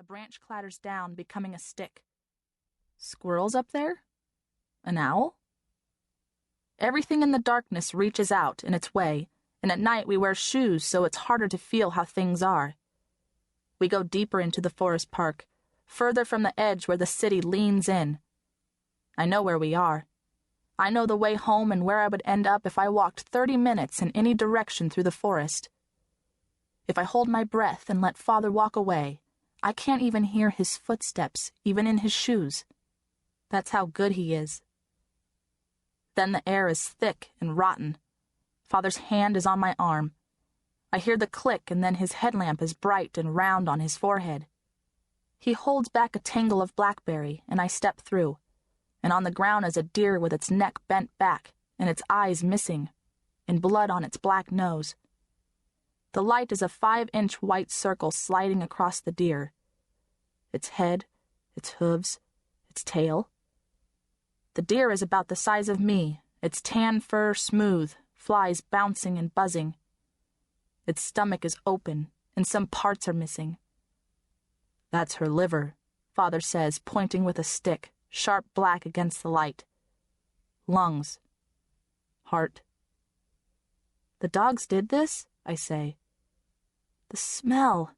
A branch clatters down, becoming a stick. Squirrels up there? An owl? Everything in the darkness reaches out in its way, and at night we wear shoes so it's harder to feel how things are. We go deeper into the forest park, further from the edge where the city leans in. I know where we are. I know the way home and where I would end up if I walked 30 minutes in any direction through the forest. If I hold my breath and let Father walk away, I can't even hear his footsteps, even in his shoes. That's how good he is. Then the air is thick and rotten. Father's hand is on my arm. I hear the click, and then his headlamp is bright and round on his forehead. He holds back a tangle of blackberry, and I step through, and on the ground is a deer with its neck bent back and its eyes missing, and blood on its black nose. The light is a 5-inch white circle sliding across the deer. Its head, its hooves, its tail. The deer is about the size of me, its tan fur smooth, flies bouncing and buzzing. Its stomach is open, and some parts are missing. That's her liver, Father says, pointing with a stick, sharp black against the light. Lungs. Heart. The dogs did this? I say. The smell.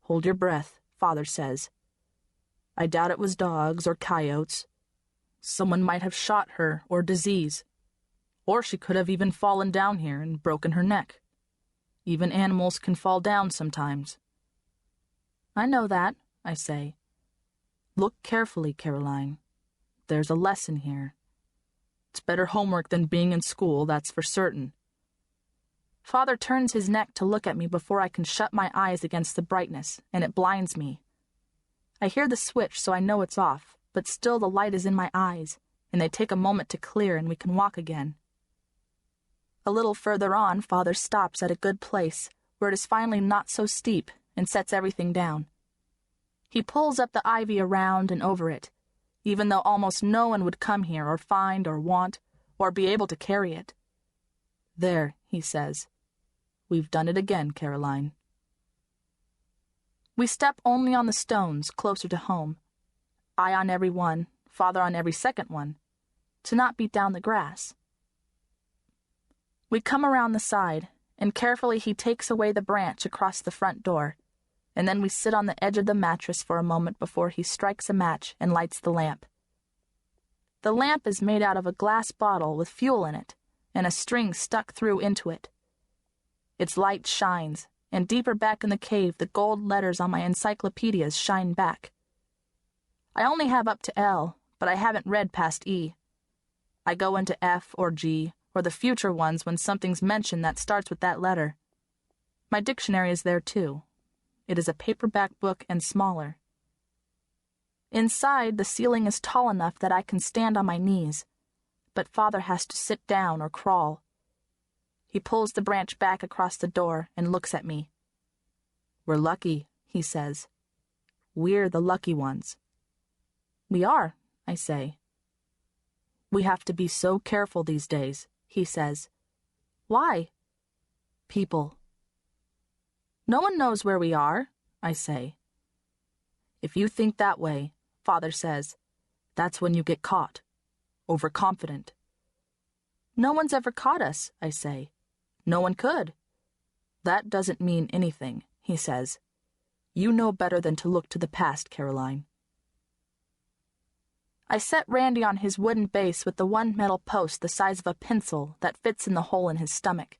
Hold your breath, Father says. I doubt it was dogs or coyotes. Someone might have shot her, or disease. Or she could have even fallen down here and broken her neck. Even animals can fall down sometimes. I know that, I say. Look carefully, Caroline. There's a lesson here. It's better homework than being in school, that's for certain. Father turns his neck to look at me before I can shut my eyes against the brightness, and it blinds me. I hear the switch, so I know it's off, but still the light is in my eyes, and they take a moment to clear and we can walk again. A little further on, Father stops at a good place, where it is finally not so steep, and sets everything down. He pulls up the ivy around and over it, even though almost no one would come here or find or want, or be able to carry it. There, he says. We've done it again, Caroline. We step only on the stones, closer to home. I on every one, Father on every second one, to not beat down the grass. We come around the side, and carefully he takes away the branch across the front door, and then we sit on the edge of the mattress for a moment before he strikes a match and lights the lamp. The lamp is made out of a glass bottle with fuel in it, and a string stuck through into it. Its light shines, and deeper back in the cave the gold letters on my encyclopedias shine back. I only have up to L, but I haven't read past E. I go into F or G, or the future ones when something's mentioned that starts with that letter. My dictionary is there too. It is a paperback book and smaller. Inside, the ceiling is tall enough that I can stand on my knees, but Father has to sit down or crawl. He pulls the branch back across the door and looks at me. We're lucky, he says. We're the lucky ones. We are, I say. We have to be so careful these days, he says. Why? People. No one knows where we are, I say. If you think that way, Father says, that's when you get caught. Overconfident. No one's ever caught us, I say. No one could. That doesn't mean anything, he says. You know better than to look to the past, Caroline. I set Randy on his wooden base with the one metal post the size of a pencil that fits in the hole in his stomach.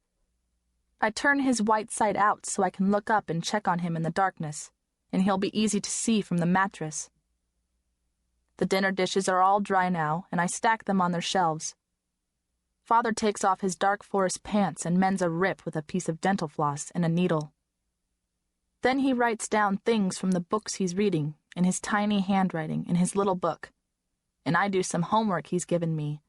I turn his white side out so I can look up and check on him in the darkness, and he'll be easy to see from the mattress. The dinner dishes are all dry now, and I stack them on their shelves. Father takes off his dark forest pants and mends a rip with a piece of dental floss and a needle. Then he writes down things from the books he's reading in his tiny handwriting in his little book, and I do some homework he's given me,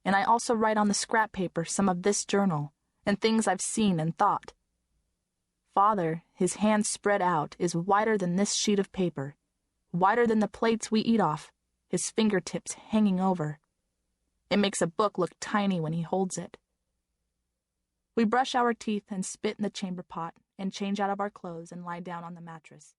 and I also write on the scrap paper some of this journal and things I've seen and thought. Father, his hands spread out, is wider than this sheet of paper, wider than the plates we eat off, his fingertips hanging over. It makes a book look tiny when he holds it. We brush our teeth and spit in the chamber pot and change out of our clothes and lie down on the mattress.